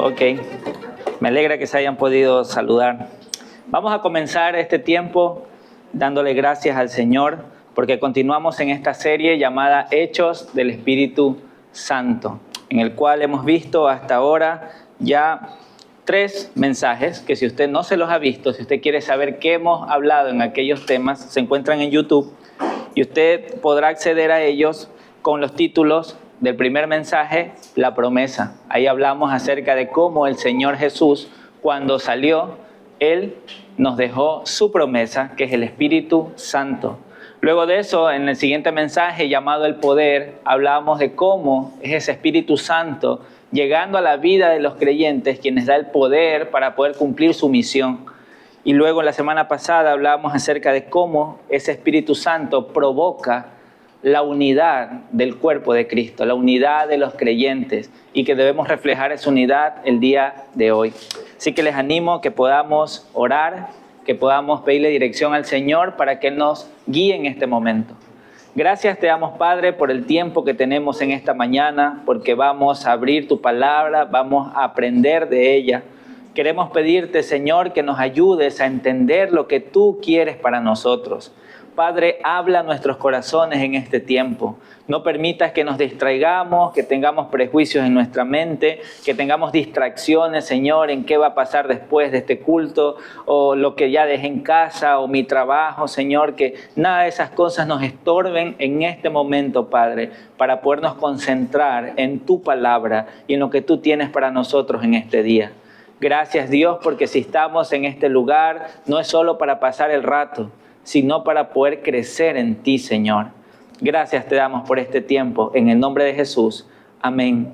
Ok, me alegra que se hayan podido saludar. Vamos a comenzar este tiempo dándole gracias al Señor porque continuamos en esta serie llamada Hechos del Espíritu Santo, en el cual hemos visto hasta ahora ya 3 mensajes que si usted no se los ha visto, si usted quiere saber qué hemos hablado en aquellos temas, se encuentran en YouTube y usted podrá acceder a ellos con los títulos del primer mensaje, La Promesa. Ahí hablamos acerca de cómo el Señor Jesús, cuando salió, Él nos dejó su promesa, que es el Espíritu Santo. Luego de eso, en el siguiente mensaje llamado El Poder, hablábamos de cómo es ese Espíritu Santo llegando a la vida de los creyentes, quienes da el poder para poder cumplir su misión. Y luego la semana pasada hablábamos acerca de cómo ese Espíritu Santo provoca la unidad del cuerpo de Cristo, la unidad de los creyentes, y que debemos reflejar esa unidad el día de hoy. Así que les animo a que podamos orar, que podamos pedirle dirección al Señor para que Él nos guíe en este momento. Gracias te damos, Padre, por el tiempo que tenemos en esta mañana, porque vamos a abrir tu palabra, vamos a aprender de ella. Queremos pedirte, Señor, que nos ayudes a entender lo que tú quieres para nosotros. Padre, habla a nuestros corazones en este tiempo. No permitas que nos distraigamos, que tengamos prejuicios en nuestra mente, que tengamos distracciones, Señor, en qué va a pasar después de este culto, o lo que ya dejé en casa, o mi trabajo, Señor, que nada de esas cosas nos estorben en este momento, Padre, para podernos concentrar en tu palabra y en lo que tú tienes para nosotros en este día. Gracias, Dios, porque si estamos en este lugar, no es solo para pasar el rato, sino para poder crecer en ti, Señor. Gracias te damos por este tiempo, en el nombre de Jesús. Amén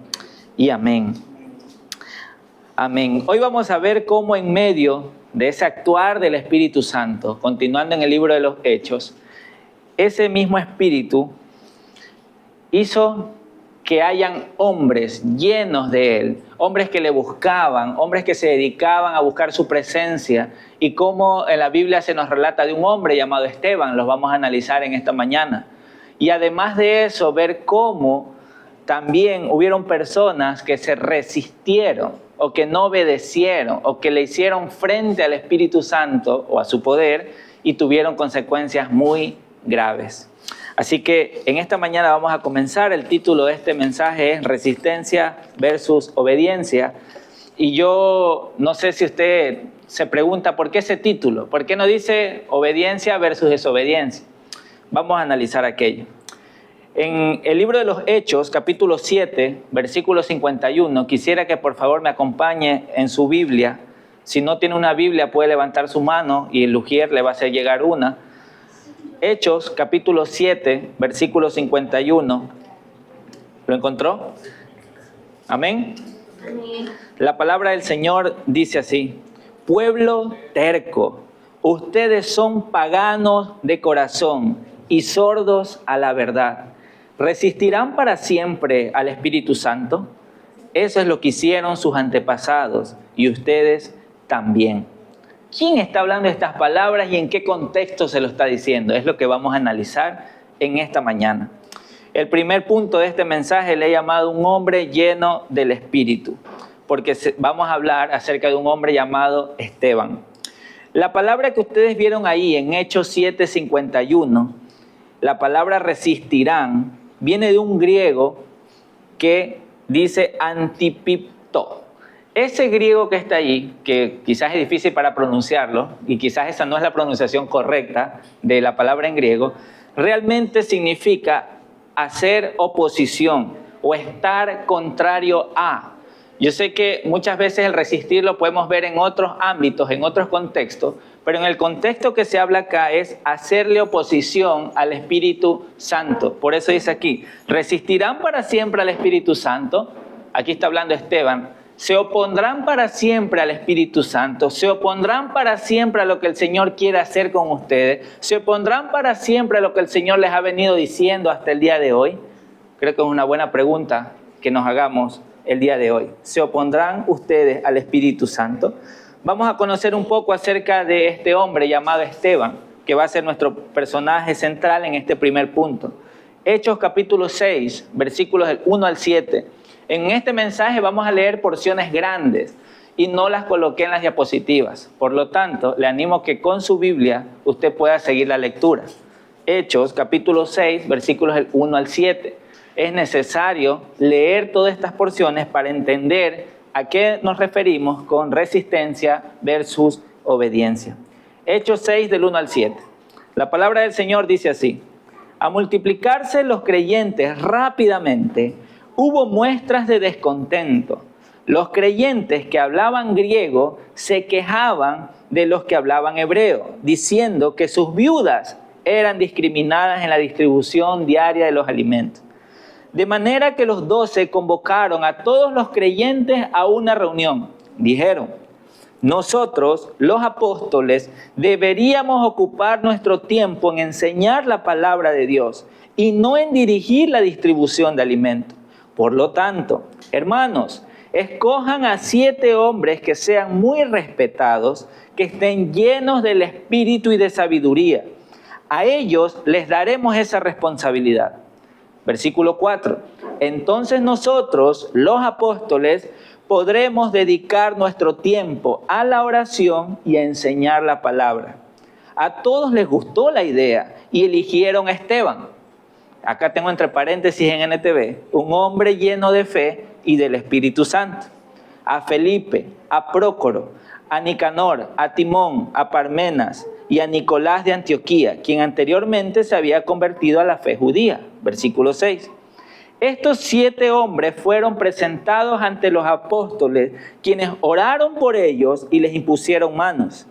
y amén. Amén. Hoy vamos a ver cómo en medio de ese actuar del Espíritu Santo, continuando en el libro de los Hechos, ese mismo Espíritu hizo que hayan hombres llenos de Él, hombres que le buscaban, hombres que se dedicaban a buscar su presencia, y como en la Biblia se nos relata de un hombre llamado Esteban, los vamos a analizar en esta mañana. Y además de eso, ver cómo también hubieron personas que se resistieron, o que no obedecieron, o que le hicieron frente al Espíritu Santo o a su poder, y tuvieron consecuencias muy graves. Así que en esta mañana vamos a comenzar. El título de este mensaje es Resistencia versus Obediencia. Y yo no sé si usted se pregunta por qué ese título, por qué no dice obediencia versus desobediencia. Vamos a analizar aquello. En el libro de los Hechos, capítulo 7, versículo 51, quisiera que por favor me acompañe en su Biblia. Si no tiene una Biblia puede levantar su mano y el Lugier le va a hacer llegar una. Hechos, capítulo 7, versículo 51. ¿Lo encontró? Amén. Amén. La palabra del Señor dice así: pueblo terco, ustedes son paganos de corazón y sordos a la verdad. ¿Resistirán para siempre al Espíritu Santo? Eso es lo que hicieron sus antepasados y ustedes también. ¿Quién está hablando estas palabras y en qué contexto se lo está diciendo? Es lo que vamos a analizar en esta mañana. El primer punto de este mensaje le he llamado un hombre lleno del Espíritu, porque vamos a hablar acerca de un hombre llamado Esteban. La palabra que ustedes vieron ahí en Hechos 7:51, la palabra resistirán, viene de un griego que dice antipipto. Ese griego que está allí, que quizás es difícil para pronunciarlo, y quizás esa no es la pronunciación correcta de la palabra en griego, realmente significa hacer oposición o estar contrario a. Yo sé que muchas veces el resistir lo podemos ver en otros ámbitos, en otros contextos, pero en el contexto que se habla acá es hacerle oposición al Espíritu Santo. Por eso dice aquí, resistirán para siempre al Espíritu Santo. Aquí está hablando Esteban. Se opondrán para siempre al Espíritu Santo, se opondrán para siempre a lo que el Señor quiere hacer con ustedes, se opondrán para siempre a lo que el Señor les ha venido diciendo hasta el día de hoy. Creo que es una buena pregunta que nos hagamos el día de hoy. ¿Se opondrán ustedes al Espíritu Santo? Vamos a conocer un poco acerca de este hombre llamado Esteban, que va a ser nuestro personaje central en este primer punto. Hechos capítulo 6, versículos del 1 al 7. En este mensaje vamos a leer porciones grandes y no las coloqué en las diapositivas. Por lo tanto, le animo que con su Biblia usted pueda seguir la lectura. Hechos, capítulo 6, versículos del 1 al 7. Es necesario leer todas estas porciones para entender a qué nos referimos con resistencia versus obediencia. Hechos 6, del 1 al 7. La palabra del Señor dice así: a multiplicarse los creyentes rápidamente, hubo muestras de descontento. Los creyentes que hablaban griego se quejaban de los que hablaban hebreo, diciendo que sus viudas eran discriminadas en la distribución diaria de los alimentos. De manera que los 12 convocaron a todos los creyentes a una reunión. Dijeron: nosotros, los apóstoles, deberíamos ocupar nuestro tiempo en enseñar la palabra de Dios y no en dirigir la distribución de alimentos. Por lo tanto, hermanos, escojan a 7 hombres que sean muy respetados, que estén llenos del espíritu y de sabiduría. A ellos les daremos esa responsabilidad. Versículo 4. Entonces nosotros, los apóstoles, podremos dedicar nuestro tiempo a la oración y a enseñar la palabra. A todos les gustó la idea y eligieron a Esteban. Acá tengo entre paréntesis en NTV, un hombre lleno de fe y del Espíritu Santo. A Felipe, a Prócoro, a Nicanor, a Timón, a Parmenas y a Nicolás de Antioquía, quien anteriormente se había convertido a la fe judía. Versículo 6. Estos 7 hombres fueron presentados ante los apóstoles, quienes oraron por ellos y les impusieron manos.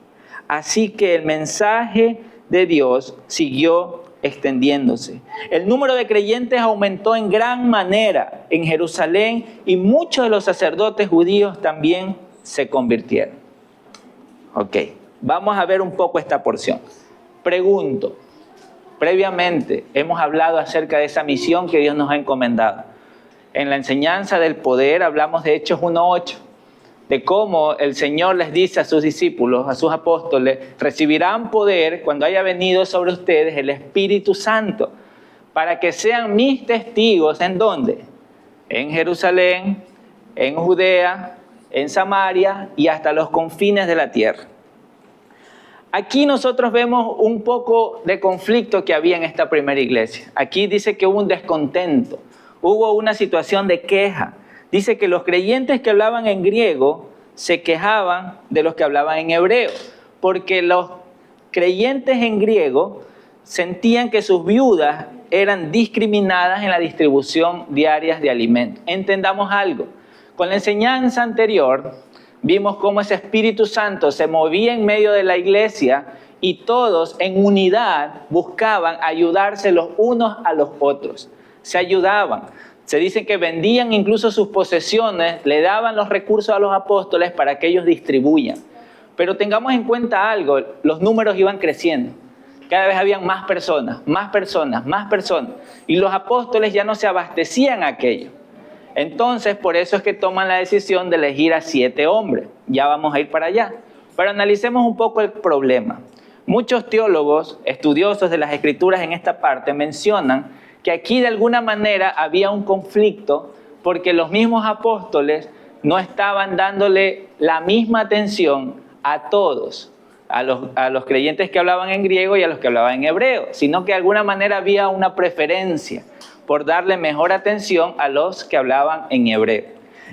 Así que el mensaje de Dios siguió extendiéndose. El número de creyentes aumentó en gran manera en Jerusalén y muchos de los sacerdotes judíos también se convirtieron. Ok, vamos a ver un poco esta porción. Pregunto. Previamente hemos hablado acerca de esa misión que Dios nos ha encomendado. En la enseñanza del poder hablamos de Hechos 1:8, de cómo el Señor les dice a sus discípulos, a sus apóstoles: recibirán poder cuando haya venido sobre ustedes el Espíritu Santo, para que sean mis testigos. ¿En dónde? En Jerusalén, en Judea, en Samaria y hasta los confines de la tierra. Aquí nosotros vemos un poco de conflicto que había en esta primera iglesia. Aquí dice que hubo un descontento, hubo una situación de queja. Dice que los creyentes que hablaban en griego se quejaban de los que hablaban en hebreo, porque los creyentes en griego sentían que sus viudas eran discriminadas en la distribución diaria de alimentos. Entendamos algo. Con la enseñanza anterior, vimos cómo ese Espíritu Santo se movía en medio de la iglesia y todos en unidad buscaban ayudarse los unos a los otros. Se ayudaban. Se dice que vendían incluso sus posesiones, le daban los recursos a los apóstoles para que ellos distribuyan. Pero tengamos en cuenta algo, los números iban creciendo. Cada vez habían más personas, más personas, más personas. Y los apóstoles ya no se abastecían aquello. Entonces, por eso es que toman la decisión de elegir a 7 hombres. Ya vamos a ir para allá. Pero analicemos un poco el problema. Muchos teólogos, estudiosos de las Escrituras en esta parte, mencionan que aquí de alguna manera había un conflicto porque los mismos apóstoles no estaban dándole la misma atención a todos, a los creyentes que hablaban en griego y a los que hablaban en hebreo, sino que de alguna manera había una preferencia por darle mejor atención a los que hablaban en hebreo.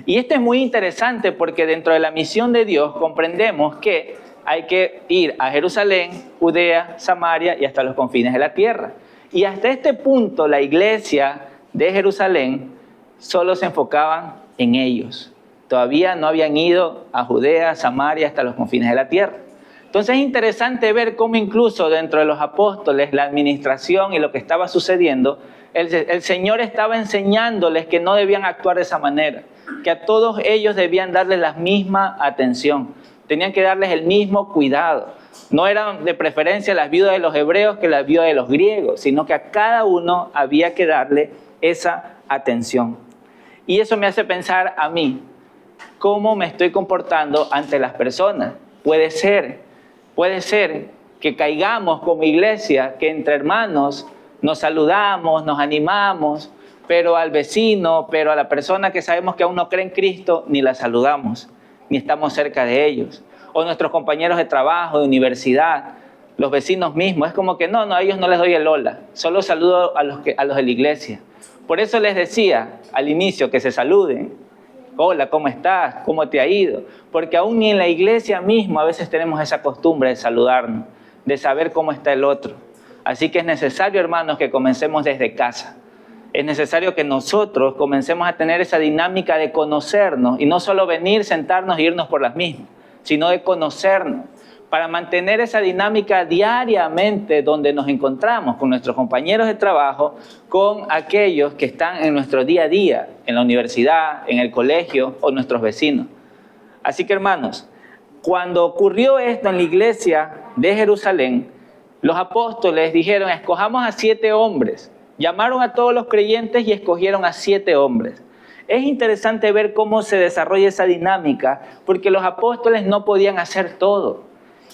Y esto es muy interesante porque dentro de la misión de Dios comprendemos que hay que ir a Jerusalén, Judea, Samaria y hasta los confines de la tierra. Y hasta este punto la iglesia de Jerusalén solo se enfocaban en ellos. Todavía no habían ido a Judea, Samaria, hasta los confines de la tierra. Entonces es interesante ver cómo incluso dentro de los apóstoles, la administración y lo que estaba sucediendo, el Señor estaba enseñándoles que no debían actuar de esa manera, que a todos ellos debían darles la misma atención, tenían que darles el mismo cuidado. No eran de preferencia las viudas de los hebreos que las viudas de los griegos, sino que a cada uno había que darle esa atención. Y eso me hace pensar a mí, ¿cómo me estoy comportando ante las personas? Puede ser que caigamos como iglesia, que entre hermanos nos saludamos, nos animamos, pero al vecino, pero a la persona que sabemos que aún no cree en Cristo, ni la saludamos, ni estamos cerca de ellos. O nuestros compañeros de trabajo, de universidad, los vecinos mismos, es como que no, a ellos no les doy el hola, solo saludo a los de la iglesia. Por eso les decía al inicio que se saluden. Hola, ¿cómo estás? ¿Cómo te ha ido? Porque aún ni en la iglesia misma a veces tenemos esa costumbre de saludarnos, de saber cómo está el otro. Así que es necesario, hermanos, que comencemos desde casa. Es necesario que nosotros comencemos a tener esa dinámica de conocernos y no solo venir, sentarnos e irnos por las mismas, sino de conocernos, para mantener esa dinámica diariamente donde nos encontramos con nuestros compañeros de trabajo, con aquellos que están en nuestro día a día, en la universidad, en el colegio o nuestros vecinos. Así que, hermanos, cuando ocurrió esto en la iglesia de Jerusalén, los apóstoles dijeron, escojamos a 7 hombres. Llamaron a todos los creyentes y escogieron a 7 hombres. Es interesante ver cómo se desarrolla esa dinámica, porque los apóstoles no podían hacer todo.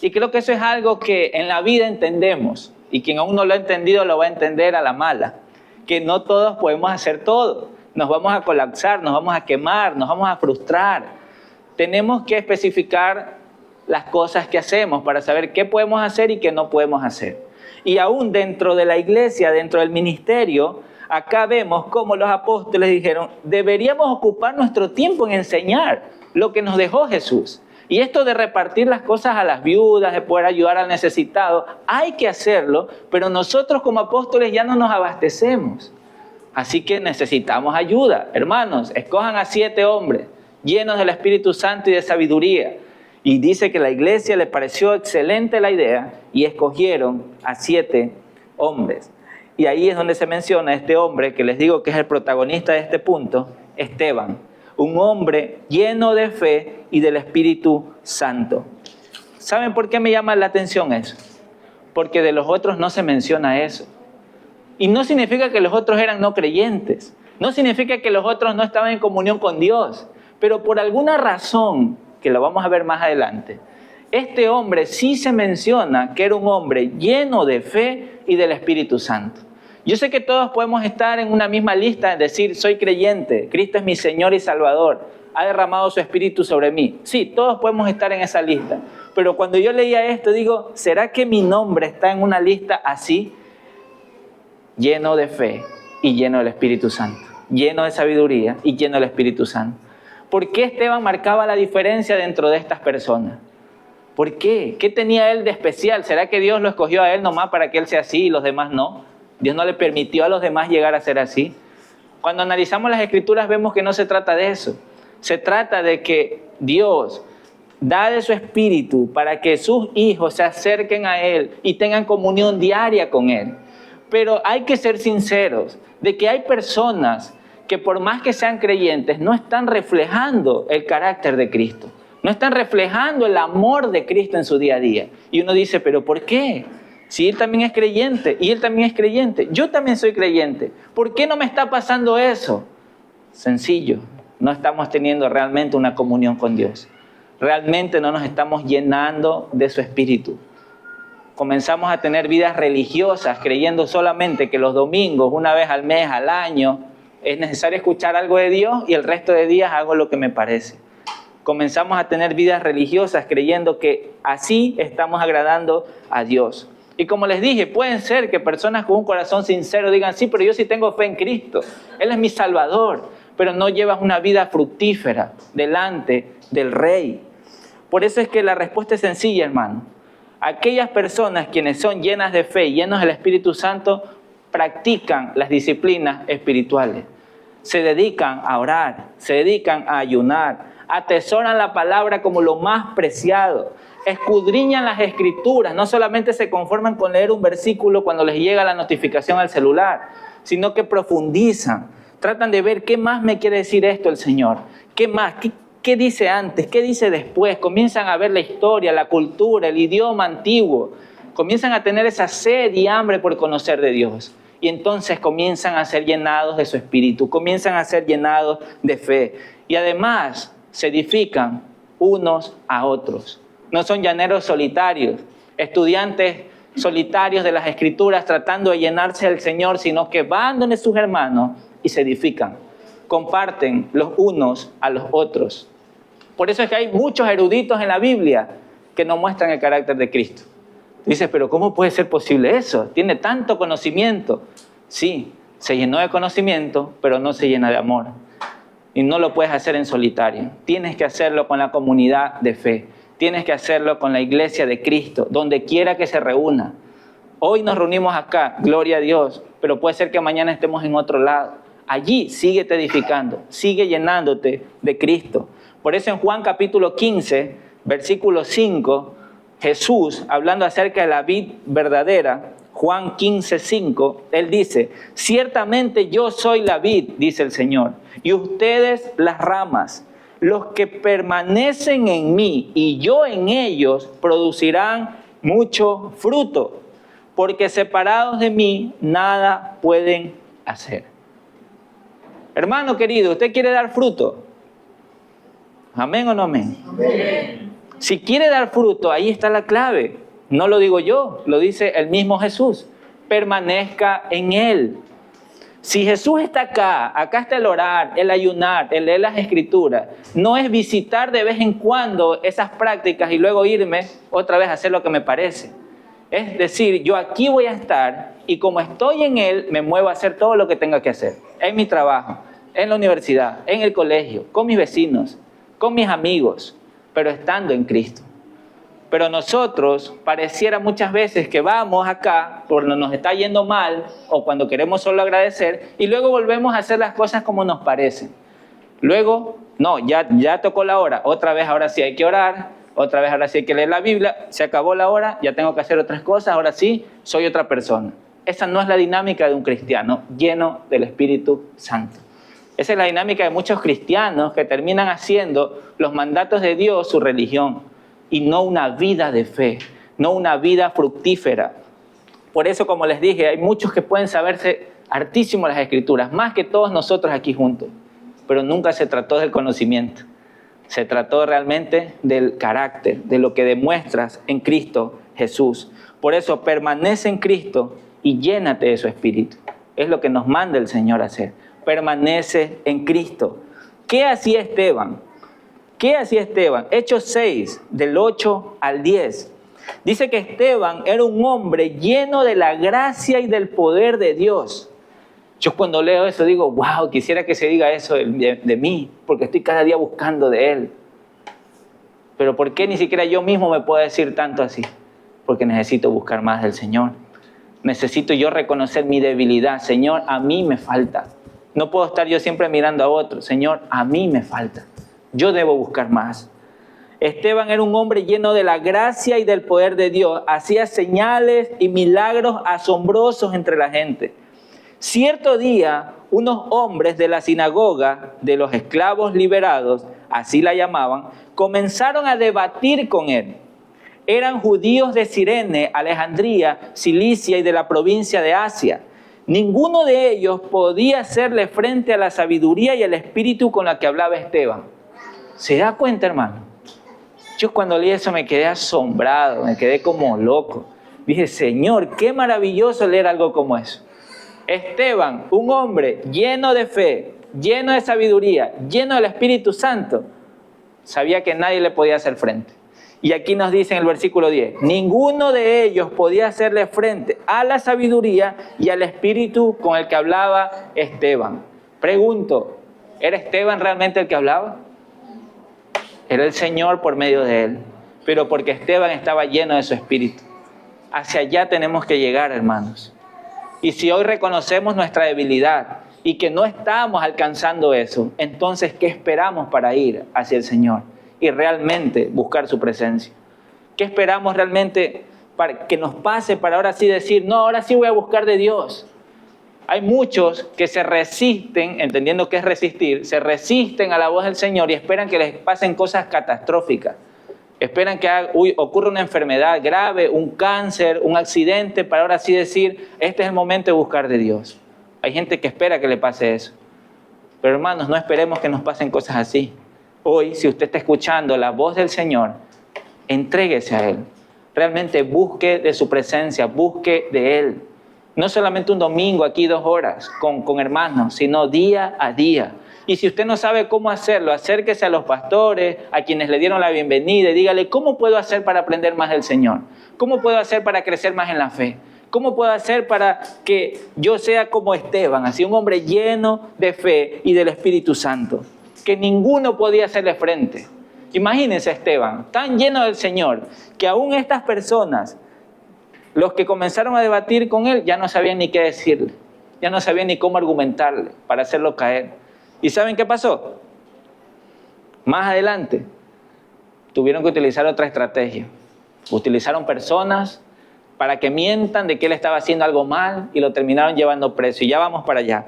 Y creo que eso es algo que en la vida entendemos, y quien aún no lo ha entendido lo va a entender a la mala, que no todos podemos hacer todo. Nos vamos a colapsar, nos vamos a quemar, nos vamos a frustrar. Tenemos que especificar las cosas que hacemos para saber qué podemos hacer y qué no podemos hacer. Y aún dentro de la iglesia, dentro del ministerio, acá vemos cómo los apóstoles dijeron, deberíamos ocupar nuestro tiempo en enseñar lo que nos dejó Jesús. Y esto de repartir las cosas a las viudas, de poder ayudar al necesitado, hay que hacerlo, pero nosotros como apóstoles ya no nos abastecemos. Así que necesitamos ayuda. Hermanos, escojan a 7 hombres llenos del Espíritu Santo y de sabiduría. Y dice que a la iglesia le pareció excelente la idea y escogieron a 7 hombres. Y ahí es donde se menciona este hombre, que les digo que es el protagonista de este punto, Esteban. Un hombre lleno de fe y del Espíritu Santo. ¿Saben por qué me llama la atención eso? Porque de los otros no se menciona eso. Y no significa que los otros eran no creyentes. No significa que los otros no estaban en comunión con Dios. Pero por alguna razón, que lo vamos a ver más adelante, este hombre sí se menciona que era un hombre lleno de fe y del Espíritu Santo. Yo sé que todos podemos estar en una misma lista, es decir, soy creyente, Cristo es mi Señor y Salvador, ha derramado su Espíritu sobre mí. Sí, todos podemos estar en esa lista. Pero cuando yo leía esto, digo, ¿será que mi nombre está en una lista así? Lleno de fe y lleno del Espíritu Santo, lleno de sabiduría y lleno del Espíritu Santo. ¿Por qué Esteban marcaba la diferencia dentro de estas personas? ¿Por qué? ¿Qué tenía él de especial? ¿Será que Dios lo escogió a él nomás para que él sea así y los demás no? Dios no le permitió a los demás llegar a ser así. Cuando analizamos las Escrituras vemos que no se trata de eso. Se trata de que Dios da de su Espíritu para que sus hijos se acerquen a Él y tengan comunión diaria con Él. Pero hay que ser sinceros de que hay personas que por más que sean creyentes no están reflejando el carácter de Cristo. No están reflejando el amor de Cristo en su día a día. Y uno dice, ¿pero por qué? Si él también es creyente y él también es creyente, yo también soy creyente. ¿Por qué no me está pasando eso? Sencillo, no estamos teniendo realmente una comunión con Dios. Realmente no nos estamos llenando de su Espíritu. Comenzamos a tener vidas religiosas creyendo solamente que los domingos, una vez al mes, al año, es necesario escuchar algo de Dios y el resto de días hago lo que me parece. Comenzamos a tener vidas religiosas creyendo que así estamos agradando a Dios. Y como les dije, pueden ser que personas con un corazón sincero digan, sí, pero yo sí tengo fe en Cristo. Él es mi Salvador, pero no llevas una vida fructífera delante del Rey. Por eso es que la respuesta es sencilla, hermano. Aquellas personas quienes son llenas de fe y llenos del Espíritu Santo practican las disciplinas espirituales. Se dedican a orar, se dedican a ayunar, atesoran la palabra como lo más preciado, escudriñan las Escrituras, no solamente se conforman con leer un versículo cuando les llega la notificación al celular, sino que profundizan, tratan de ver qué más me quiere decir esto el Señor, qué más, qué dice antes, qué dice después, comienzan a ver la historia, la cultura, el idioma antiguo, comienzan a tener esa sed y hambre por conocer de Dios. Y entonces comienzan a ser llenados de su Espíritu, comienzan a ser llenados de fe. Y además se edifican unos a otros. No son llaneros solitarios, estudiantes solitarios de las Escrituras tratando de llenarse del Señor, sino que van donde sus hermanos y se edifican. Comparten los unos a los otros. Por eso es que hay muchos eruditos en la Biblia que no muestran el carácter de Cristo. Dices, pero ¿cómo puede ser posible eso? Tiene tanto conocimiento. Sí, se llenó de conocimiento, pero no se llena de amor. Y no lo puedes hacer en solitario. Tienes que hacerlo con la comunidad de fe. Tienes que hacerlo con la iglesia de Cristo, donde quiera que se reúna. Hoy nos reunimos acá, gloria a Dios, pero puede ser que mañana estemos en otro lado. Allí síguete edificando, sigue llenándote de Cristo. Por eso en Juan capítulo 15, versículo 5, Jesús, hablando acerca de la vid verdadera, Juan 15, 5, Él dice, ciertamente yo soy la vid, dice el Señor, y ustedes las ramas. Los que permanecen en mí y yo en ellos producirán mucho fruto, porque separados de mí nada pueden hacer. Hermano querido, ¿usted quiere dar fruto? ¿Amén o no amén? Amén. Si quiere dar fruto, ahí está la clave. No lo digo yo, lo dice el mismo Jesús. Permanezca en Él. Si Jesús está acá está el orar, el ayunar, el leer las Escrituras. No es visitar de vez en cuando esas prácticas y luego irme otra vez a hacer lo que me parece. Es decir, yo aquí voy a estar y como estoy en Él, me muevo a hacer todo lo que tenga que hacer. En mi trabajo, en la universidad, en el colegio, con mis vecinos, con mis amigos, pero estando en Cristo. Pero nosotros pareciera muchas veces que vamos acá cuando nos está yendo mal o cuando queremos solo agradecer y luego volvemos a hacer las cosas como nos parecen. Luego, no, ya tocó la hora, otra vez ahora sí hay que orar, otra vez ahora sí hay que leer la Biblia, se acabó la hora, ya tengo que hacer otras cosas, ahora sí soy otra persona. Esa no es la dinámica de un cristiano lleno del Espíritu Santo. Esa es la dinámica de muchos cristianos que terminan haciendo los mandatos de Dios su religión. Y no una vida de fe, no una vida fructífera. Por eso, como les dije, hay muchos que pueden saberse hartísimo las Escrituras, más que todos nosotros aquí juntos. Pero nunca se trató del conocimiento. Se trató realmente del carácter, de lo que demuestras en Cristo Jesús. Por eso, permanece en Cristo y llénate de su Espíritu. Es lo que nos manda el Señor a hacer. Permanece en Cristo. ¿Qué hacía Esteban? ¿Qué hacía Esteban? Hechos 6, del 8 al 10. Dice que Esteban era un hombre lleno de la gracia y del poder de Dios. Yo cuando leo eso digo, wow, quisiera que se diga eso de mí, porque estoy cada día buscando de Él. Pero ¿por qué ni siquiera yo mismo me puedo decir tanto así? Porque necesito buscar más del Señor. Necesito yo reconocer mi debilidad. Señor, a mí me falta. No puedo estar yo siempre mirando a otros. Señor, a mí me falta. Yo debo buscar más. Esteban era un hombre lleno de la gracia y del poder de Dios. Hacía señales y milagros asombrosos entre la gente. Cierto día, unos hombres de la sinagoga de los esclavos liberados, así la llamaban, comenzaron a debatir con él. Eran judíos de Cirene, Alejandría, Cilicia y de la provincia de Asia. Ninguno de ellos podía hacerle frente a la sabiduría y el espíritu con la que hablaba Esteban. ¿Se da cuenta, hermano? Yo cuando leí eso me quedé asombrado, me quedé como loco. Dije, Señor, qué maravilloso leer algo como eso. Esteban, un hombre lleno de fe, lleno de sabiduría, lleno del Espíritu Santo, sabía que nadie le podía hacer frente. Y aquí nos dice en el versículo 10, ninguno de ellos podía hacerle frente a la sabiduría y al Espíritu con el que hablaba Esteban. Pregunto, ¿era Esteban realmente el que hablaba? Era el Señor por medio de él, pero porque Esteban estaba lleno de su Espíritu. Hacia allá tenemos que llegar, hermanos. Y si hoy reconocemos nuestra debilidad y que no estamos alcanzando eso, entonces, ¿qué esperamos para ir hacia el Señor y realmente buscar su presencia? ¿Qué esperamos realmente para que nos pase para ahora sí decir, no, ahora sí voy a buscar de Dios? Hay muchos que se resisten, entendiendo qué es resistir, se resisten a la voz del Señor y esperan que les pasen cosas catastróficas. Esperan que ocurra una enfermedad grave, un cáncer, un accidente, para ahora sí decir, este es el momento de buscar de Dios. Hay gente que espera que le pase eso. Pero hermanos, no esperemos que nos pasen cosas así. Hoy, si usted está escuchando la voz del Señor, entréguese a Él. Realmente busque de su presencia, busque de Él. No solamente un domingo aquí 2 horas con hermanos, sino día a día. Y si usted no sabe cómo hacerlo, acérquese a los pastores, a quienes le dieron la bienvenida y dígale, ¿cómo puedo hacer para aprender más del Señor? ¿Cómo puedo hacer para crecer más en la fe? ¿Cómo puedo hacer para que yo sea como Esteban, así un hombre lleno de fe y del Espíritu Santo? Que ninguno podía hacerle frente. Imagínense Esteban, tan lleno del Señor, que aún estas personas, los que comenzaron a debatir con él, ya no sabían ni qué decirle, ya no sabían ni cómo argumentarle para hacerlo caer. ¿Y saben qué pasó? Más adelante, tuvieron que utilizar otra estrategia. Utilizaron personas para que mientan de que él estaba haciendo algo mal y lo terminaron llevando preso. Y ya vamos para allá.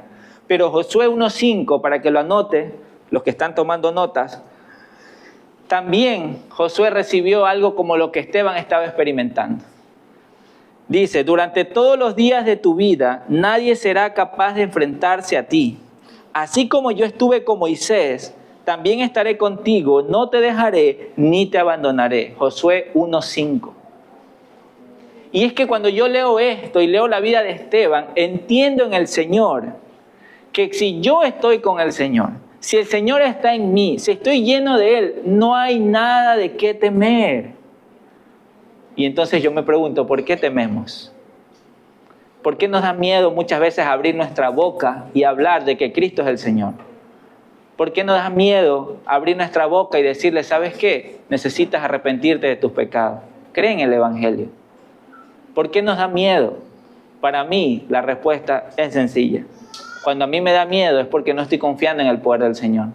Pero Josué 1:5, para que lo anote, los que están tomando notas, también Josué recibió algo como lo que Esteban estaba experimentando. Dice, durante todos los días de tu vida, nadie será capaz de enfrentarse a ti. Así como yo estuve con Moisés, también estaré contigo, no te dejaré ni te abandonaré. Josué 1:5. Y es que cuando yo leo esto y leo la vida de Esteban, entiendo en el Señor que si yo estoy con el Señor, si el Señor está en mí, si estoy lleno de Él, no hay nada de qué temer. Y entonces yo me pregunto, ¿por qué tememos? ¿Por qué nos da miedo muchas veces abrir nuestra boca y hablar de que Cristo es el Señor? ¿Por qué nos da miedo abrir nuestra boca y decirle, ¿sabes qué? Necesitas arrepentirte de tus pecados. Cree en el Evangelio. ¿Por qué nos da miedo? Para mí la respuesta es sencilla. Cuando a mí me da miedo es porque no estoy confiando en el poder del Señor.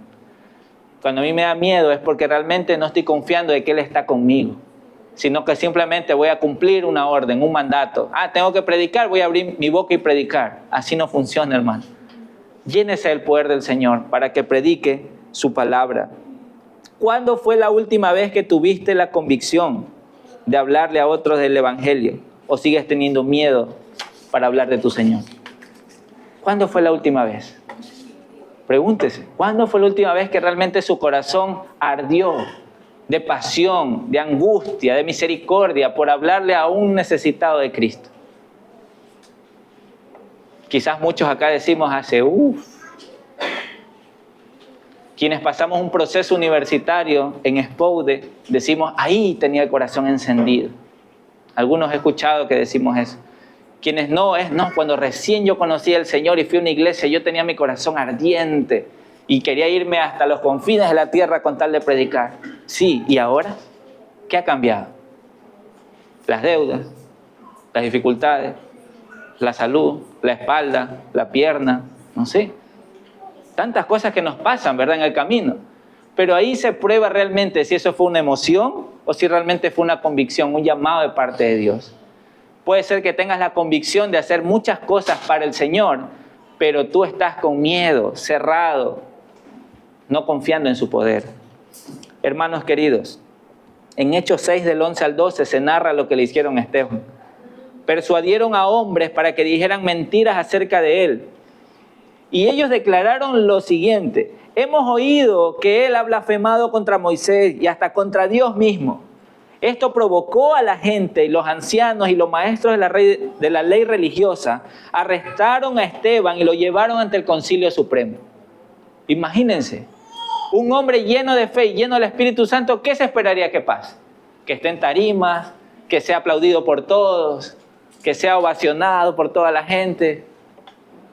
Cuando a mí me da miedo es porque realmente no estoy confiando de que Él está conmigo, sino que simplemente voy a cumplir una orden, un mandato. Tengo que predicar, voy a abrir mi boca y predicar. Así no funciona, hermano. Llénese del poder del Señor para que predique su palabra. ¿Cuándo fue la última vez que tuviste la convicción de hablarle a otros del Evangelio? ¿O sigues teniendo miedo para hablar de tu Señor? ¿Cuándo fue la última vez? Pregúntese, ¿cuándo fue la última vez que realmente su corazón ardió de pasión, de angustia, de misericordia por hablarle a un necesitado de Cristo? Quizás muchos acá decimos quienes pasamos un proceso universitario en Espoude, decimos, ahí tenía el corazón encendido. Algunos he escuchado que decimos eso. Quienes no, cuando recién yo conocí al Señor y fui a una iglesia, yo tenía mi corazón ardiente y quería irme hasta los confines de la tierra con tal de predicar. Sí, ¿y ahora? ¿Qué ha cambiado? Las deudas, las dificultades, la salud, la espalda, la pierna, no sé. Tantas cosas que nos pasan, ¿verdad?, en el camino. Pero ahí se prueba realmente si eso fue una emoción o si realmente fue una convicción, un llamado de parte de Dios. Puede ser que tengas la convicción de hacer muchas cosas para el Señor, pero tú estás con miedo, cerrado, no confiando en su poder. Hermanos queridos, en Hechos 6 del 11 al 12 se narra lo que le hicieron a Esteban. Persuadieron a hombres para que dijeran mentiras acerca de él. Y ellos declararon lo siguiente: hemos oído que él ha blasfemado contra Moisés y hasta contra Dios mismo. Esto provocó a la gente y los ancianos y los maestros de la ley religiosa arrestaron a Esteban y lo llevaron ante el Concilio Supremo. Imagínense, un hombre lleno de fe y lleno del Espíritu Santo, ¿qué se esperaría que pase? Que esté en tarimas, que sea aplaudido por todos, que sea ovacionado por toda la gente.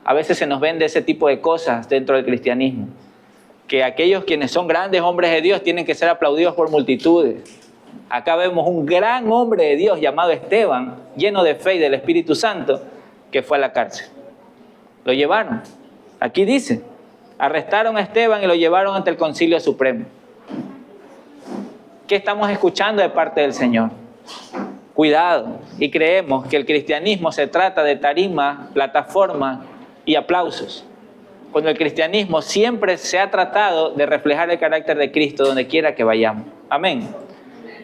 A veces se nos vende ese tipo de cosas dentro del cristianismo, que aquellos quienes son grandes hombres de Dios tienen que ser aplaudidos por multitudes. Acá vemos un gran hombre de Dios llamado Esteban, lleno de fe y del Espíritu Santo, que fue a la cárcel. Lo llevaron. Aquí dice, arrestaron a Esteban y lo llevaron ante el Concilio Supremo. ¿Qué estamos escuchando de parte del Señor? Cuidado. Y creemos que el cristianismo se trata de tarima, plataforma y aplausos. Cuando el cristianismo siempre se ha tratado de reflejar el carácter de Cristo donde quiera que vayamos. Amén.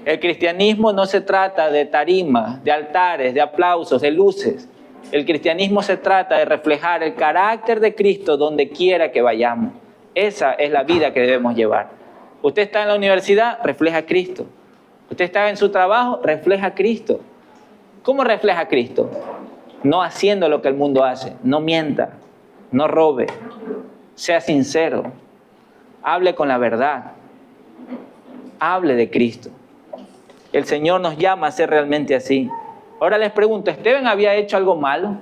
El cristianismo no se trata de tarimas, de altares, de aplausos, de luces. El cristianismo se trata de reflejar el carácter de Cristo donde quiera que vayamos. Esa es la vida que debemos llevar. Usted está en la universidad, refleja a Cristo. Usted está en su trabajo, refleja a Cristo. ¿Cómo refleja a Cristo? no haciendo lo que el mundo hace. No mienta, no robe, sea sincero, hable con la verdad, hable de Cristo. El Señor nos llama a ser realmente así. Ahora les pregunto, ¿Esteban había hecho algo malo?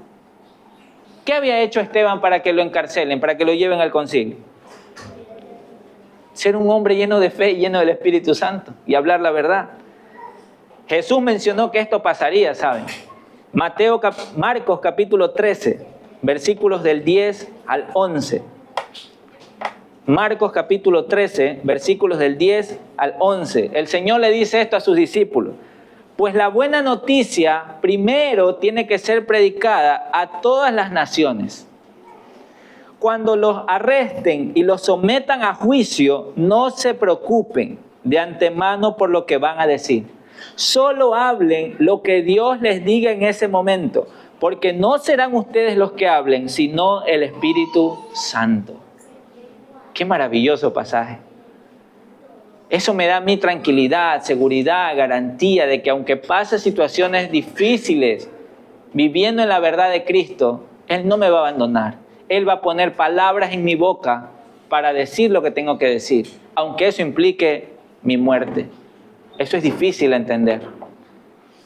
¿Qué había hecho Esteban para que lo encarcelen, para que lo lleven al concilio? Ser un hombre lleno de fe y lleno del Espíritu Santo y hablar la verdad. Jesús mencionó que esto pasaría, ¿saben? Marcos capítulo 13, versículos del 10 al 11. Marcos capítulo 13, versículos del 10 al 11. El Señor le dice esto a sus discípulos. Pues la buena noticia primero tiene que ser predicada a todas las naciones. Cuando los arresten y los sometan a juicio, no se preocupen de antemano por lo que van a decir. Solo hablen lo que Dios les diga en ese momento, porque no serán ustedes los que hablen, sino el Espíritu Santo. Qué maravilloso pasaje. Eso me da a mí tranquilidad, seguridad, garantía de que aunque pase situaciones difíciles, viviendo en la verdad de Cristo, Él no me va a abandonar. Él va a poner palabras en mi boca para decir lo que tengo que decir, aunque eso implique mi muerte. Eso es difícil de entender.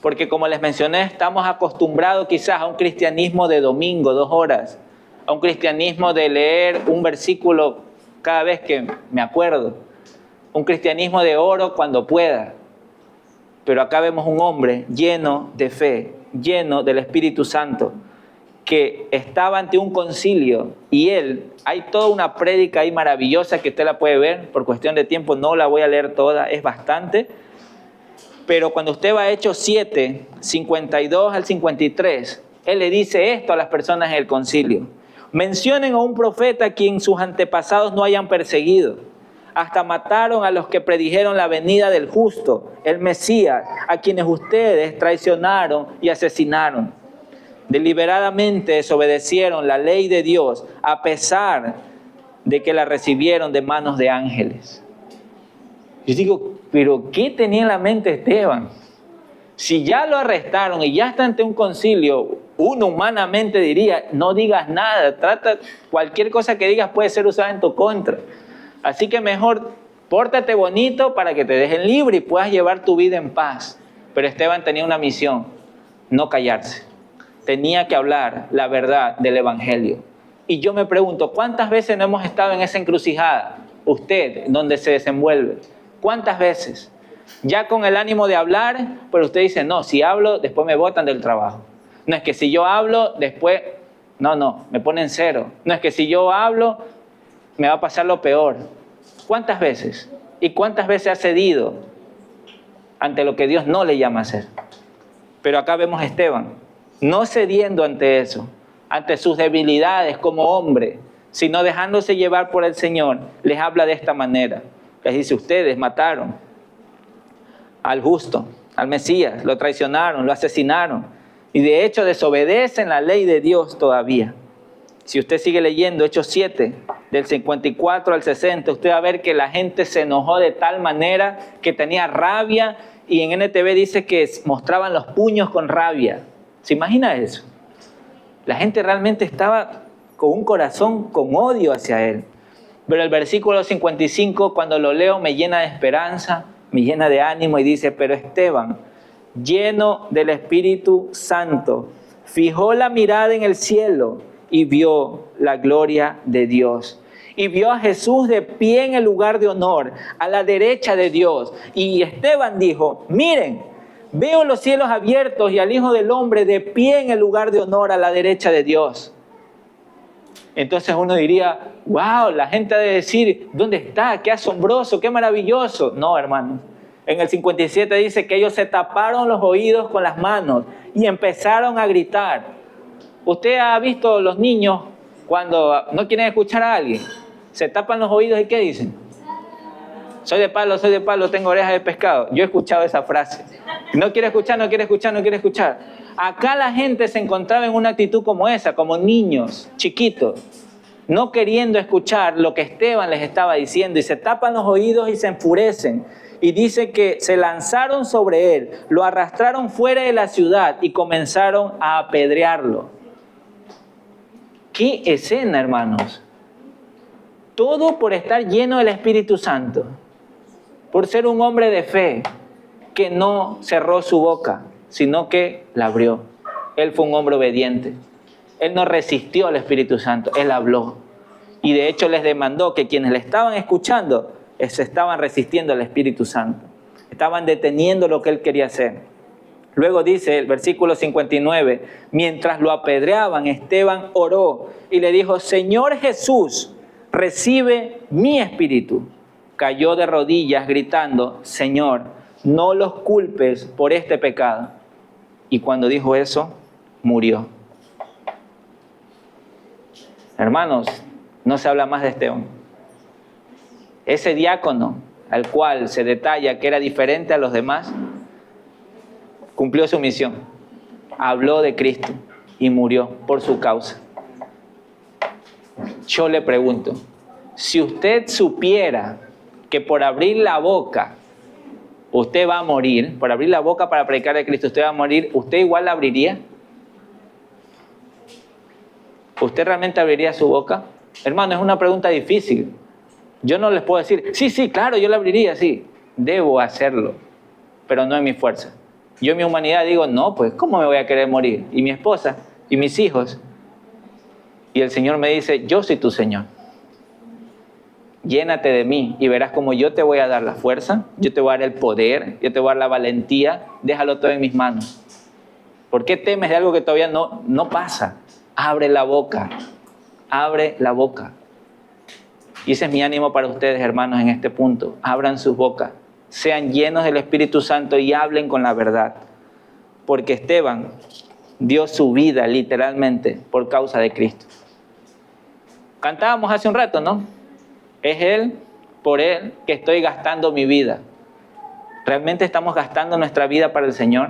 Porque como les mencioné, estamos acostumbrados quizás a un cristianismo de domingo, 2 horas, a un cristianismo de leer un versículo cada vez que me acuerdo, un cristianismo de oro cuando pueda. Pero acá vemos un hombre lleno de fe, lleno del Espíritu Santo, que estaba ante un concilio y hay toda una prédica ahí maravillosa que usted la puede ver, por cuestión de tiempo no la voy a leer toda, es bastante, pero cuando usted va a Hechos 7, 52 al 53, él le dice esto a las personas en el concilio: mencionen a un profeta a quien sus antepasados no hayan perseguido. Hasta mataron a los que predijeron la venida del justo, el Mesías, a quienes ustedes traicionaron y asesinaron. Deliberadamente desobedecieron la ley de Dios a pesar de que la recibieron de manos de ángeles. Yo digo, ¿pero qué tenía en la mente Esteban? Si ya lo arrestaron y ya está ante un concilio, uno humanamente diría, no digas nada, cualquier cosa que digas puede ser usada en tu contra. Así que mejor pórtate bonito para que te dejen libre y puedas llevar tu vida en paz. Pero Esteban tenía una misión, no callarse. Tenía que hablar la verdad del Evangelio. Y yo me pregunto, ¿cuántas veces no hemos estado en esa encrucijada? Usted, donde se desenvuelve. ¿Cuántas veces? Ya con el ánimo de hablar, pero usted dice, no, si hablo, después me botan del trabajo. No es que si yo hablo, después, no, me ponen 0. No es que si yo hablo, me va a pasar lo peor. ¿Cuántas veces? ¿Y cuántas veces ha cedido ante lo que Dios no le llama a hacer? Pero acá vemos a Esteban, no cediendo ante eso, ante sus debilidades como hombre, sino dejándose llevar por el Señor, les habla de esta manera. Les dice, ustedes mataron al justo, al Mesías, lo traicionaron, lo asesinaron, y de hecho desobedecen la ley de Dios todavía. Si usted sigue leyendo Hechos 7, del 54 al 60, usted va a ver que la gente se enojó de tal manera que tenía rabia, y en NTV dice que mostraban los puños con rabia. ¿Se imagina eso? La gente realmente estaba con un corazón con odio hacia él. Pero el versículo 55, cuando lo leo, me llena de esperanza, me llena de ánimo y dice, pero Esteban, lleno del Espíritu Santo, fijó la mirada en el cielo y vio la gloria de Dios. Y vio a Jesús de pie en el lugar de honor, a la derecha de Dios. Y Esteban dijo, miren, veo los cielos abiertos y al Hijo del Hombre de pie en el lugar de honor a la derecha de Dios. Entonces uno diría, wow, la gente ha de decir, ¿dónde está? Qué asombroso, qué maravilloso. No, hermano. En el 57 dice que ellos se taparon los oídos con las manos y empezaron a gritar. ¿Usted ha visto los niños cuando no quieren escuchar a alguien? Se tapan los oídos y ¿qué dicen? Soy de palo, tengo orejas de pescado. Yo he escuchado esa frase. No quiere escuchar, no quiere escuchar, no quiere escuchar. Acá la gente se encontraba en una actitud como esa, como niños chiquitos. no queriendo escuchar lo que Esteban les estaba diciendo, y se tapan los oídos y se enfurecen. Y dice que se lanzaron sobre él, lo arrastraron fuera de la ciudad y comenzaron a apedrearlo. ¡Qué escena, hermanos! Todo por estar lleno del Espíritu Santo, por ser un hombre de fe que no cerró su boca, sino que la abrió. Él fue un hombre obediente. Él no resistió al Espíritu Santo, él habló. Y de hecho les demandó que quienes le estaban escuchando se estaban resistiendo al Espíritu Santo. Estaban deteniendo lo que él quería hacer. Luego dice el versículo 59, mientras lo apedreaban, Esteban oró y le dijo, Señor Jesús, recibe mi espíritu. Cayó de rodillas gritando, Señor, no los culpes por este pecado. Y cuando dijo eso, murió. Hermanos, no se habla más de Esteban. Ese diácono al cual se detalla que era diferente a los demás, cumplió su misión. Habló de Cristo y murió por su causa. Yo le pregunto, si usted supiera que por abrir la boca usted va a morir, por abrir la boca para predicar de Cristo usted va a morir, ¿usted igual la abriría? ¿Usted realmente abriría su boca? Hermano, es una pregunta difícil. Yo no les puedo decir, sí, claro, yo la abriría, sí. Debo hacerlo, pero no en mi fuerza. Yo en mi humanidad digo, no, pues, ¿cómo me voy a querer morir? Y mi esposa, y mis hijos. Y el Señor me dice, yo soy tu Señor. Llénate de mí y verás cómo yo te voy a dar la fuerza, yo te voy a dar el poder, yo te voy a dar la valentía. Déjalo todo en mis manos. ¿Por qué temes de algo que todavía no pasa? Abre la boca, abre la boca. Y ese es mi ánimo para ustedes, hermanos, en este punto. Abran sus bocas, sean llenos del Espíritu Santo y hablen con la verdad. Porque Esteban dio su vida literalmente por causa de Cristo. Cantábamos hace un rato, ¿no? Es Él, por Él, que estoy gastando mi vida. ¿Realmente estamos gastando nuestra vida para el Señor?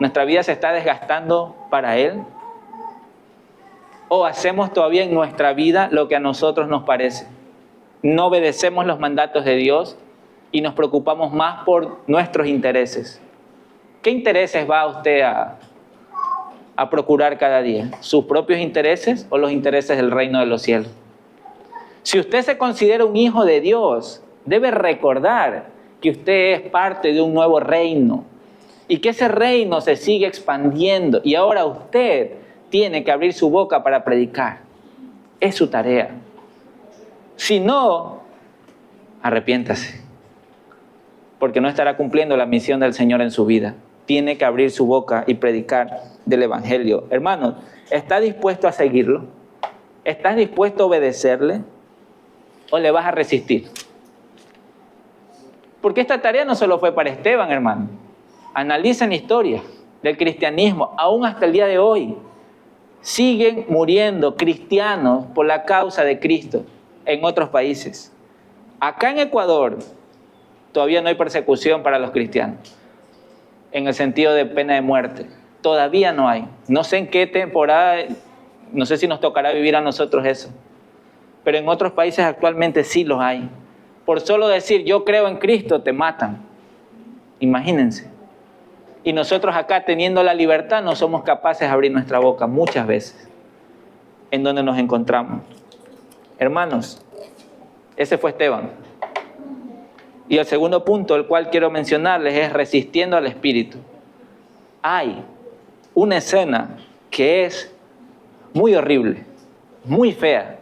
¿Nuestra vida se está desgastando para Él? ¿O hacemos todavía en nuestra vida lo que a nosotros nos parece? No obedecemos los mandatos de Dios y nos preocupamos más por nuestros intereses. ¿Qué intereses va usted a procurar cada día? ¿Sus propios intereses o los intereses del reino de los cielos? Si usted se considera un hijo de Dios, debe recordar que usted es parte de un nuevo reino y que ese reino se sigue expandiendo y ahora usted tiene que abrir su boca para predicar. Es su tarea. Si no, arrepiéntase, porque no estará cumpliendo la misión del Señor en su vida. Tiene que abrir su boca y predicar del Evangelio. Hermanos, ¿estás dispuesto a seguirlo? ¿Estás dispuesto a obedecerle? ¿O le vas a resistir? Porque esta tarea no solo fue para Esteban, hermano. Analicen la historia del cristianismo, aún hasta el día de hoy. Siguen muriendo cristianos por la causa de Cristo en otros países. Acá en Ecuador todavía no hay persecución para los cristianos, en el sentido de pena de muerte. Todavía no hay. No sé en qué temporada, no sé si nos tocará vivir a nosotros eso. Pero en otros países actualmente sí los hay. Por solo decir yo creo en Cristo te matan. Imagínense. Y nosotros acá teniendo la libertad no somos capaces de abrir nuestra boca muchas veces. ¿En donde nos encontramos? Hermanos, ese fue Esteban. Y el segundo punto, el cual quiero mencionarles, es resistiendo al Espíritu. Hay una escena que es muy horrible, muy fea,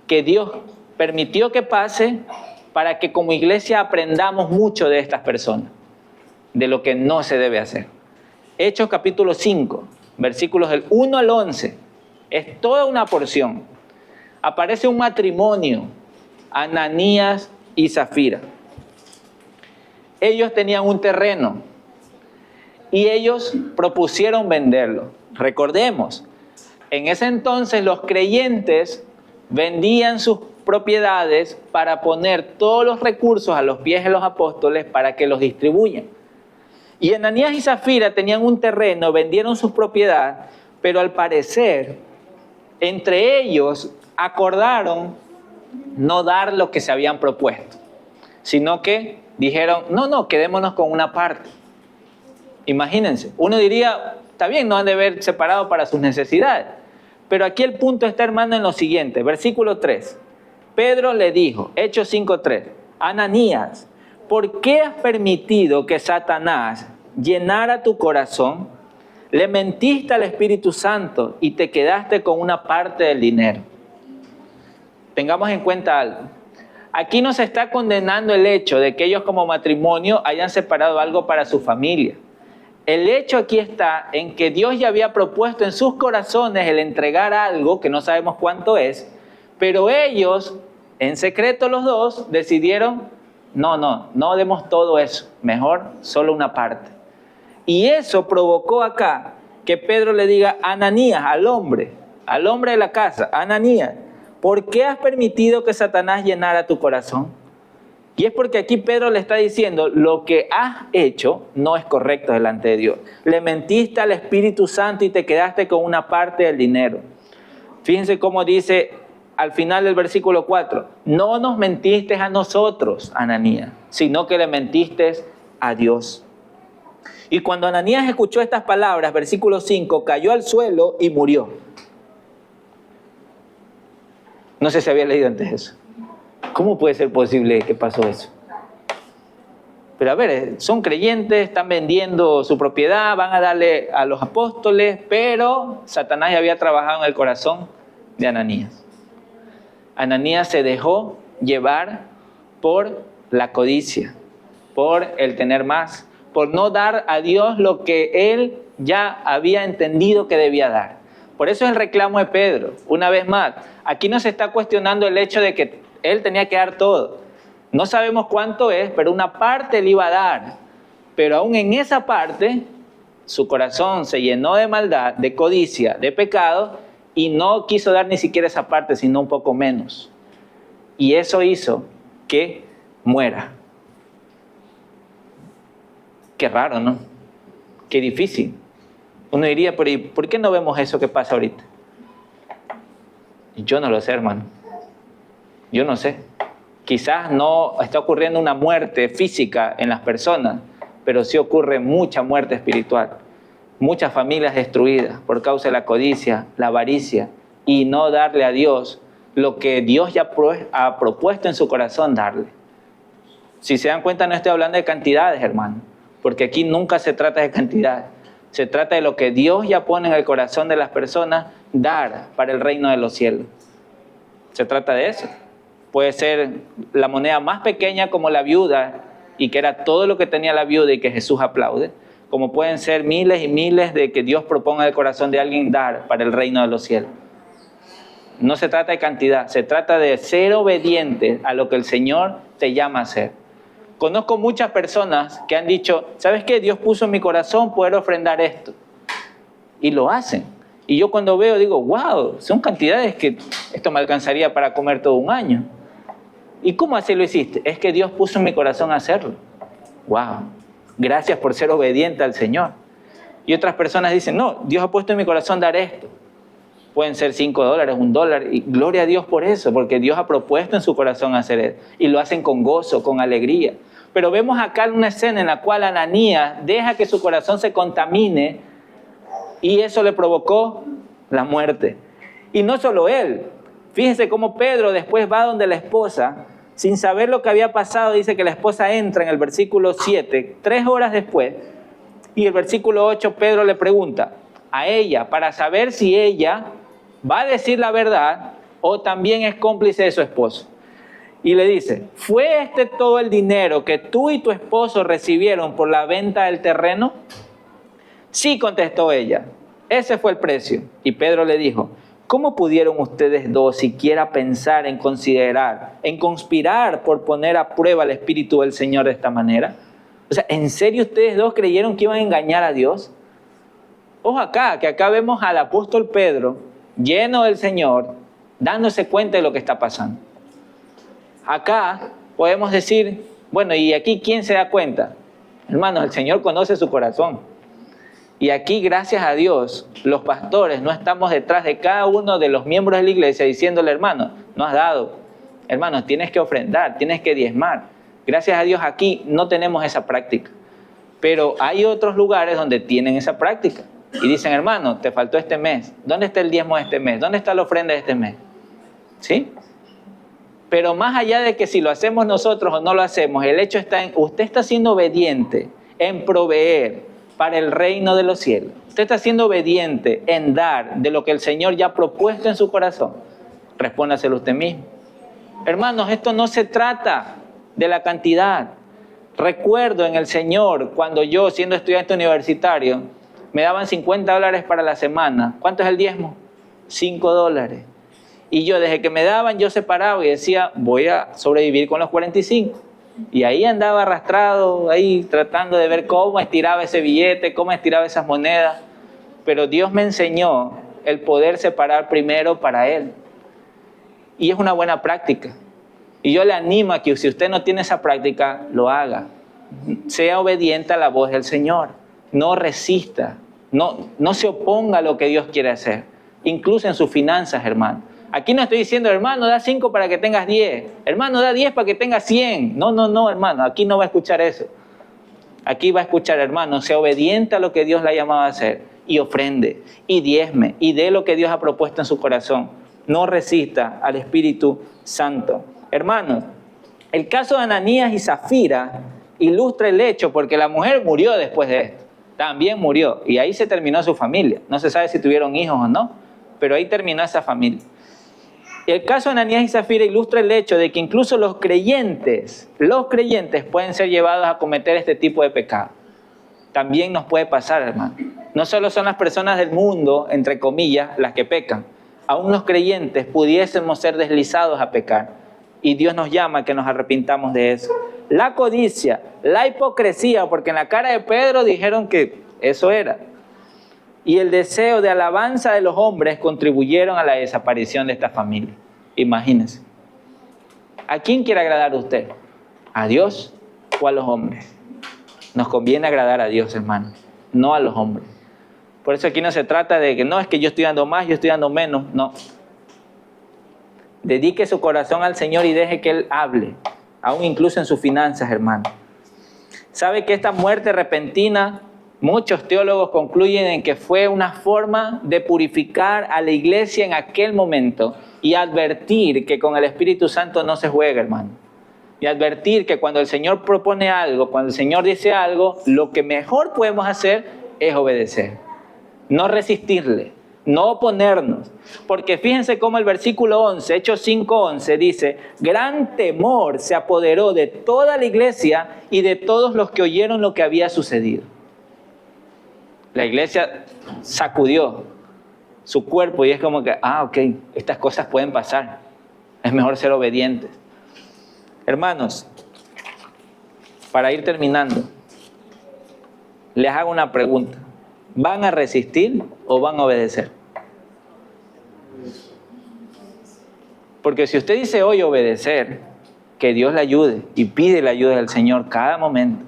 que Dios permitió que pase para que como iglesia aprendamos mucho de estas personas, de lo que no se debe hacer. Hechos capítulo 5, versículos del 1 al 11, es toda una porción. Aparece un matrimonio, Ananías y Zafira. Ellos tenían un terreno y ellos propusieron venderlo. Recordemos, en ese entonces los creyentes vendían sus propiedades para poner todos los recursos a los pies de los apóstoles para que los distribuyan. Y Ananías y Zafira tenían un terreno, vendieron sus propiedades, pero al parecer entre ellos acordaron no dar lo que se habían propuesto, sino que dijeron, no, quedémonos con una parte. Imagínense, uno diría, está bien, no han de haber separado para sus necesidades. Pero aquí el punto está, hermano, en lo siguiente, versículo 3. Pedro le dijo, Hechos 5:3, Ananías, ¿por qué has permitido que Satanás llenara tu corazón? Le mentiste al Espíritu Santo y te quedaste con una parte del dinero. Tengamos en cuenta algo. Aquí no se está condenando el hecho de que ellos como matrimonio hayan separado algo para su familia. El hecho aquí está en que Dios ya había propuesto en sus corazones el entregar algo, que no sabemos cuánto es, pero ellos, en secreto los dos, decidieron, no demos todo eso, mejor solo una parte. Y eso provocó acá que Pedro le diga, Ananías, al hombre de la casa, Ananías, ¿por qué has permitido que Satanás llenara tu corazón? Y es porque aquí Pedro le está diciendo, lo que has hecho no es correcto delante de Dios. Le mentiste al Espíritu Santo y te quedaste con una parte del dinero. Fíjense cómo dice al final del versículo 4, no nos mentiste a nosotros, Ananías, sino que le mentiste a Dios. Y cuando Ananías escuchó estas palabras, versículo 5, cayó al suelo y murió. No sé si había leído antes eso. ¿Cómo puede ser posible que pasó eso? Pero a ver, son creyentes, están vendiendo su propiedad, van a darle a los apóstoles, pero Satanás ya había trabajado en el corazón de Ananías. Ananías se dejó llevar por la codicia, por el tener más, por no dar a Dios lo que él ya había entendido que debía dar. Por eso es el reclamo de Pedro. Una vez más, aquí no se está cuestionando el hecho de que él tenía que dar todo. No sabemos cuánto es, pero una parte le iba a dar. Pero aún en esa parte, su corazón se llenó de maldad, de codicia, de pecado, y no quiso dar ni siquiera esa parte, sino un poco menos. Y eso hizo que muera. Qué raro, ¿no? Qué difícil. Uno diría, pero ¿por qué no vemos eso que pasa ahorita? Yo no lo sé, hermano. Yo no sé. Quizás no está ocurriendo una muerte física en las personas, pero sí ocurre mucha muerte espiritual. Muchas familias destruidas por causa de la codicia, la avaricia y no darle a Dios lo que Dios ya ha propuesto en su corazón darle. Si se dan cuenta, no estoy hablando de cantidades, hermano, porque aquí nunca se trata de cantidades. Se trata de lo que Dios ya pone en el corazón de las personas, dar para el reino de los cielos. Se trata de eso. Puede ser la moneda más pequeña como la viuda, y que era todo lo que tenía la viuda y que Jesús aplaude, como pueden ser miles y miles de que Dios proponga en el corazón de alguien dar para el reino de los cielos. No se trata de cantidad, se trata de ser obediente a lo que el Señor te llama a hacer. Conozco muchas personas que han dicho, ¿sabes qué? Dios puso en mi corazón poder ofrendar esto. Y lo hacen. Y yo cuando veo digo, wow, son cantidades que esto me alcanzaría para comer todo un año. ¿Y cómo así lo hiciste? Es que Dios puso en mi corazón hacerlo. Wow, gracias por ser obediente al Señor. Y otras personas dicen, no, Dios ha puesto en mi corazón dar esto. Pueden ser $5, $1, y gloria a Dios por eso, porque Dios ha propuesto en su corazón hacer eso. Y lo hacen con gozo, con alegría. Pero vemos acá una escena en la cual Ananías deja que su corazón se contamine y eso le provocó la muerte. Y no solo él. Fíjense cómo Pedro después va donde la esposa, sin saber lo que había pasado, dice que la esposa entra en el versículo 7, 3 horas después, y el versículo 8 Pedro le pregunta a ella para saber si ella va a decir la verdad o también es cómplice de su esposo. Y le dice, ¿fue este todo el dinero que tú y tu esposo recibieron por la venta del terreno? Sí, contestó ella, ese fue el precio. Y Pedro le dijo, ¿cómo pudieron ustedes dos siquiera pensar en conspirar por poner a prueba el Espíritu del Señor de esta manera? O sea, ¿en serio ustedes dos creyeron que iban a engañar a Dios? Ojo acá, que acá vemos al apóstol Pedro, lleno del Señor, dándose cuenta de lo que está pasando. Acá podemos decir, bueno, ¿y aquí quién se da cuenta? Hermanos, el Señor conoce su corazón. Y aquí, gracias a Dios, los pastores no estamos detrás de cada uno de los miembros de la iglesia diciéndole, hermano, no has dado. Hermano, tienes que ofrendar, tienes que diezmar. Gracias a Dios aquí no tenemos esa práctica. Pero hay otros lugares donde tienen esa práctica. Y dicen, hermano, te faltó este mes. ¿Dónde está el diezmo de este mes? ¿Dónde está la ofrenda de este mes? ¿Sí? Pero más allá de que si lo hacemos nosotros o no lo hacemos, el hecho está en, usted está siendo obediente en proveer para el reino de los cielos. Usted está siendo obediente en dar de lo que el Señor ya ha propuesto en su corazón. Respóndaselo usted mismo. Hermanos, esto no se trata de la cantidad. Recuerdo en el Señor, cuando yo, siendo estudiante universitario, me daban $50 para la semana. ¿Cuánto es el diezmo? $5. Y yo, desde que me daban, yo separaba y decía, voy a sobrevivir con los 45. Y ahí andaba arrastrado, ahí tratando de ver cómo estiraba ese billete, cómo estiraba esas monedas. Pero Dios me enseñó el poder separar primero para Él. Y es una buena práctica. Y yo le animo a que si usted no tiene esa práctica, lo haga. Sea obediente a la voz del Señor. No resista. No se oponga a lo que Dios quiere hacer. Incluso en sus finanzas, hermano. Aquí no estoy diciendo, hermano, da 5 para que tengas 10. Hermano, da 10 para que tengas 100. No, hermano. Aquí no va a escuchar eso. Aquí va a escuchar, hermano, sea obediente a lo que Dios le ha llamado a hacer. Y ofrende, y diezme, y dé lo que Dios ha propuesto en su corazón. No resista al Espíritu Santo. Hermanos, el caso de Ananías y Zafira ilustra el hecho porque la mujer murió después de esto. También murió. Y ahí se terminó su familia. No se sabe si tuvieron hijos o no, pero ahí terminó esa familia. El caso de Ananías y Zafira ilustra el hecho de que incluso los creyentes pueden ser llevados a cometer este tipo de pecado. También nos puede pasar, hermano. No solo son las personas del mundo, entre comillas, las que pecan. Aún los creyentes pudiésemos ser deslizados a pecar. Y Dios nos llama a que nos arrepintamos de eso. La codicia, la hipocresía, porque en la cara de Pedro dijeron que eso era. Y el deseo de alabanza de los hombres contribuyeron a la desaparición de esta familia. Imagínense. ¿A quién quiere agradar usted? ¿A Dios o a los hombres? Nos conviene agradar a Dios, hermano, no a los hombres. Por eso aquí no se trata de que no, es que yo estoy dando más, yo estoy dando menos. No. Dedique su corazón al Señor y deje que Él hable, aún incluso en sus finanzas, hermano. ¿Sabe que esta muerte repentina, muchos teólogos concluyen en que fue una forma de purificar a la iglesia en aquel momento y advertir que con el Espíritu Santo no se juega, hermano? Y advertir que cuando el Señor propone algo, cuando el Señor dice algo, lo que mejor podemos hacer es obedecer. No resistirle, no oponernos. Porque fíjense cómo el versículo 11, Hechos 5:11 dice, gran temor se apoderó de toda la iglesia y de todos los que oyeron lo que había sucedido. La iglesia sacudió su cuerpo y es como que, ok, estas cosas pueden pasar. Es mejor ser obedientes. Hermanos, para ir terminando, les hago una pregunta. ¿Van a resistir o van a obedecer? Porque si usted dice hoy obedecer, que Dios le ayude y pide la ayuda del Señor cada momento.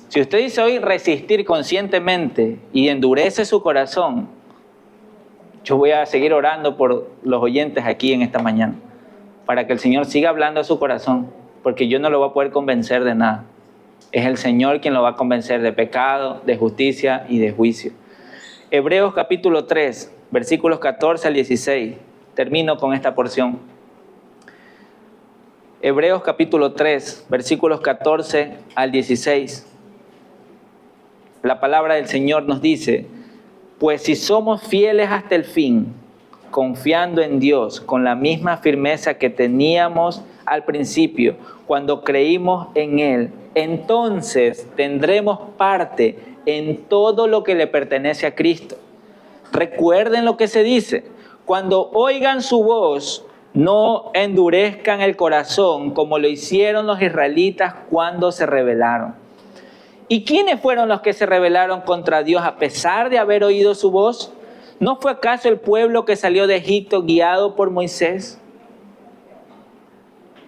Si usted dice hoy resistir conscientemente y endurece su corazón, yo voy a seguir orando por los oyentes aquí en esta mañana, para que el Señor siga hablando a su corazón, porque yo no lo voy a poder convencer de nada. Es el Señor quien lo va a convencer de pecado, de justicia y de juicio. Hebreos capítulo 3, versículos 14 al 16. Termino con esta porción. Hebreos capítulo 3, versículos 14 al 16. La palabra del Señor nos dice, pues si somos fieles hasta el fin, confiando en Dios con la misma firmeza que teníamos al principio, cuando creímos en Él, entonces tendremos parte en todo lo que le pertenece a Cristo. Recuerden lo que se dice, cuando oigan su voz, no endurezcan el corazón como lo hicieron los israelitas cuando se rebelaron. ¿Y quiénes fueron los que se rebelaron contra Dios a pesar de haber oído su voz? ¿No fue acaso el pueblo que salió de Egipto guiado por Moisés?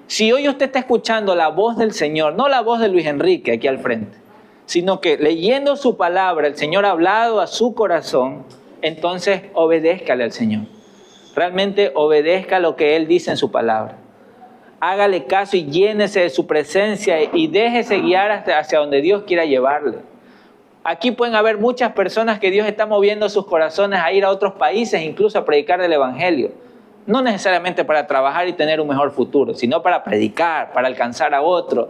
Si hoy usted está escuchando la voz del Señor, no la voz de Luis Enrique aquí al frente, sino que leyendo su palabra, el Señor ha hablado a su corazón, entonces obedézcale al Señor. Realmente obedezca lo que Él dice en su palabra. Hágale caso y llénese de su presencia y déjese guiar hacia donde Dios quiera llevarle. Aquí pueden haber muchas personas que Dios está moviendo sus corazones a ir a otros países, incluso a predicar el Evangelio. No necesariamente para trabajar y tener un mejor futuro, sino para predicar, para alcanzar a otro.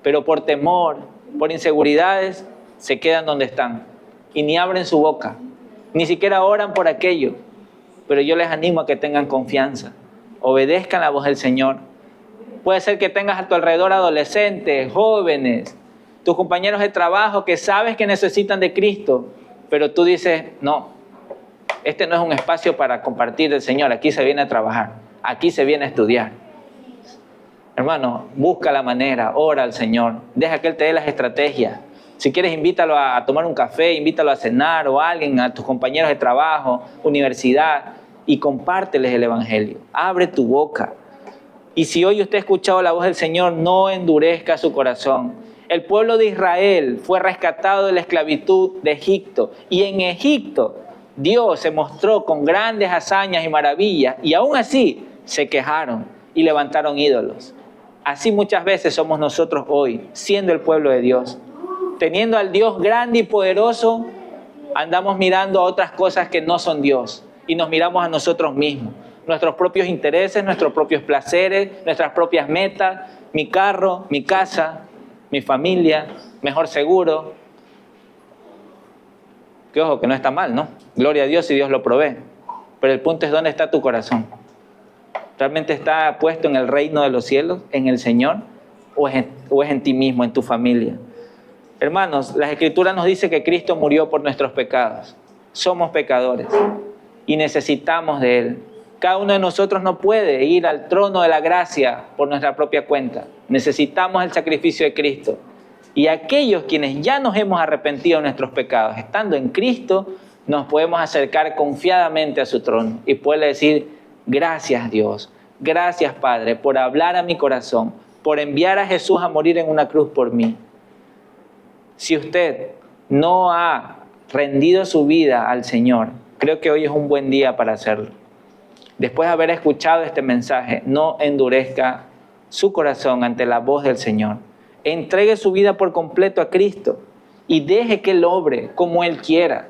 Pero por temor, por inseguridades, se quedan donde están y ni abren su boca, ni siquiera oran por aquello. Pero yo les animo a que tengan confianza, obedezcan la voz del Señor. Puede ser que tengas a tu alrededor adolescentes, jóvenes, tus compañeros de trabajo que sabes que necesitan de Cristo, pero tú dices, no, este no es un espacio para compartir del Señor, aquí se viene a trabajar, aquí se viene a estudiar. Hermano, busca la manera, ora al Señor, deja que Él te dé las estrategias. Si quieres, invítalo a tomar un café, invítalo a cenar o a alguien, a tus compañeros de trabajo, universidad, y compárteles el Evangelio. Abre tu boca. Y si hoy usted ha escuchado la voz del Señor, no endurezca su corazón. El pueblo de Israel fue rescatado de la esclavitud de Egipto. Y en Egipto Dios se mostró con grandes hazañas y maravillas. Y aún así se quejaron y levantaron ídolos. Así muchas veces somos nosotros hoy, siendo el pueblo de Dios. Teniendo al Dios grande y poderoso, andamos mirando a otras cosas que no son Dios. Y nos miramos a nosotros mismos. Nuestros propios intereses, nuestros propios placeres, nuestras propias metas, mi carro, mi casa, mi familia, mejor seguro. Que ojo, que no está mal, ¿no? Gloria a Dios si Dios lo provee. Pero el punto es dónde está tu corazón. ¿Realmente está puesto en el reino de los cielos, en el Señor? ¿O es en ti mismo, en tu familia? Hermanos, la Escritura nos dice que Cristo murió por nuestros pecados. Somos pecadores y necesitamos de Él. Cada uno de nosotros no puede ir al trono de la gracia por nuestra propia cuenta. Necesitamos el sacrificio de Cristo. Y aquellos quienes ya nos hemos arrepentido de nuestros pecados, estando en Cristo, nos podemos acercar confiadamente a su trono y poderle decir, gracias Dios, gracias Padre, por hablar a mi corazón, por enviar a Jesús a morir en una cruz por mí. Si usted no ha rendido su vida al Señor, creo que hoy es un buen día para hacerlo. Después de haber escuchado este mensaje, no endurezca su corazón ante la voz del Señor. Entregue su vida por completo a Cristo y deje que Él obre como Él quiera.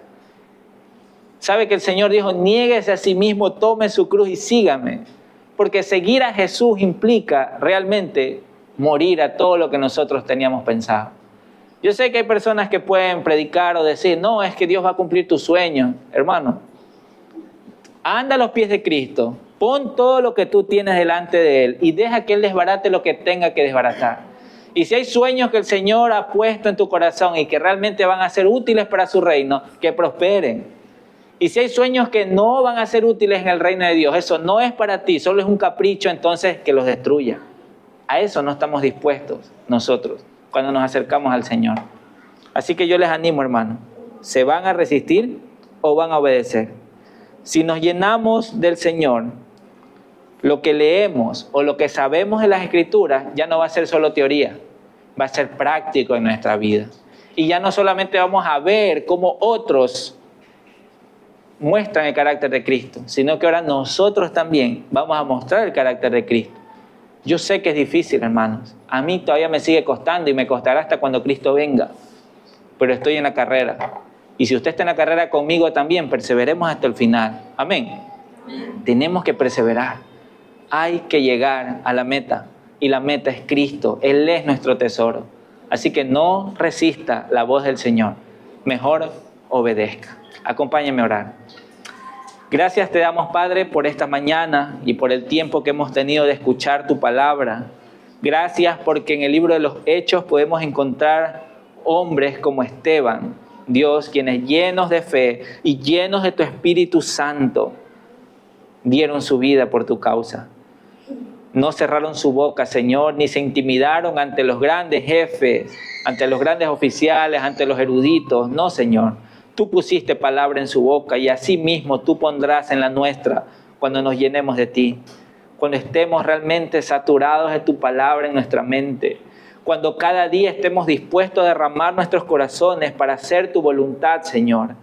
¿Sabe que el Señor dijo, niéguese a sí mismo, tome su cruz y sígame? Porque seguir a Jesús implica realmente morir a todo lo que nosotros teníamos pensado. Yo sé que hay personas que pueden predicar o decir, no, es que Dios va a cumplir tus sueños. Hermano, anda a los pies de Cristo, pon todo lo que tú tienes delante de Él y deja que Él desbarate lo que tenga que desbaratar. Y si hay sueños que el Señor ha puesto en tu corazón y que realmente van a ser útiles para su reino, que prosperen. Y si hay sueños que no van a ser útiles en el reino de Dios, eso no es para ti, solo es un capricho, entonces que los destruya. A eso no estamos dispuestos nosotros cuando nos acercamos al Señor. Así que yo les animo, hermano, ¿se van a resistir o van a obedecer? Si nos llenamos del Señor, lo que leemos o lo que sabemos en las Escrituras ya no va a ser solo teoría, va a ser práctico en nuestra vida. Y ya no solamente vamos a ver cómo otros muestran el carácter de Cristo, sino que ahora nosotros también vamos a mostrar el carácter de Cristo. Yo sé que es difícil, hermanos. A mí todavía me sigue costando y me costará hasta cuando Cristo venga. Pero estoy en la carrera. Y si usted está en la carrera conmigo también, perseveremos hasta el final. Amén. Tenemos que perseverar. Hay que llegar a la meta. Y la meta es Cristo. Él es nuestro tesoro. Así que no resista la voz del Señor. Mejor obedezca. Acompáñeme a orar. Gracias te damos, Padre, por esta mañana y por el tiempo que hemos tenido de escuchar tu palabra. Gracias porque en el libro de los Hechos podemos encontrar hombres como Esteban, Dios, quienes llenos de fe y llenos de tu Espíritu Santo, dieron su vida por tu causa. No cerraron su boca, Señor, ni se intimidaron ante los grandes jefes, ante los grandes oficiales, ante los eruditos. No, Señor. Tú pusiste palabra en su boca y así mismo tú pondrás en la nuestra cuando nos llenemos de ti. Cuando estemos realmente saturados de tu palabra en nuestra mente. cuando cada día estemos dispuestos a derramar nuestros corazones para hacer tu voluntad, Señor.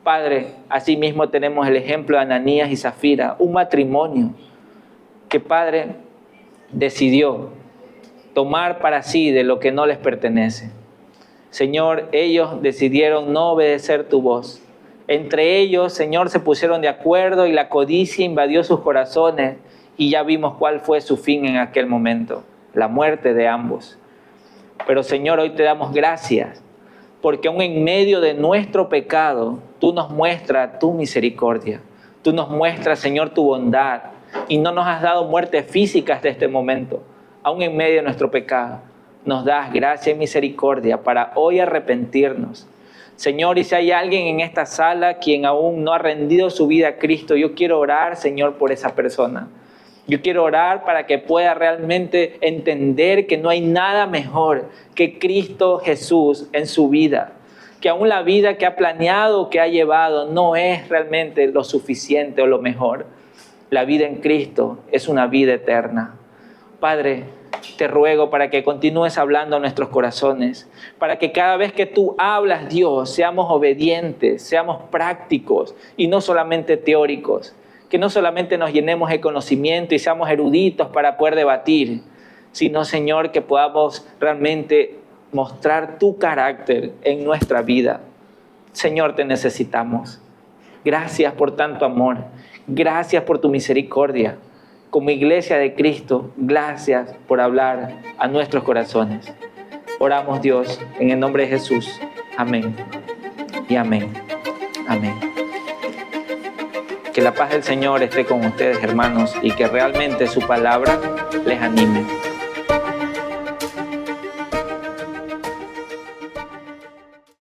Padre, asimismo tenemos el ejemplo de Ananías y Zafira, un matrimonio que, Padre, decidió tomar para sí de lo que no les pertenece. Señor, ellos decidieron no obedecer tu voz. Entre ellos, Señor, se pusieron de acuerdo y la codicia invadió sus corazones y ya vimos cuál fue su fin en aquel momento, la muerte de ambos. Pero, Señor, hoy te damos gracias porque aún en medio de nuestro pecado, tú nos muestras tu misericordia. Tú nos muestras, Señor, tu bondad y no nos has dado muerte física hasta este momento. Aún en medio de nuestro pecado, nos das gracia y misericordia para hoy arrepentirnos. Señor, y si hay alguien en esta sala quien aún no ha rendido su vida a Cristo, yo quiero orar, Señor, por esa persona. Yo quiero orar para que pueda realmente entender que no hay nada mejor que Cristo Jesús en su vida. Que aún la vida que ha planeado, que ha llevado, no es realmente lo suficiente o lo mejor. La vida en Cristo es una vida eterna. Padre, te ruego para que continúes hablando a nuestros corazones, para que cada vez que tú hablas, Dios, seamos obedientes, seamos prácticos y no solamente teóricos, que no solamente nos llenemos de conocimiento y seamos eruditos para poder debatir, sino, Señor, que podamos realmente mostrar tu carácter en nuestra vida. Señor, te necesitamos. Gracias por tanto amor, gracias por tu misericordia. Como iglesia de Cristo, gracias por hablar a nuestros corazones. Oramos, Dios, en el nombre de Jesús. Amén y amén. Amén. Que la paz del Señor esté con ustedes, hermanos, y que realmente su palabra les anime.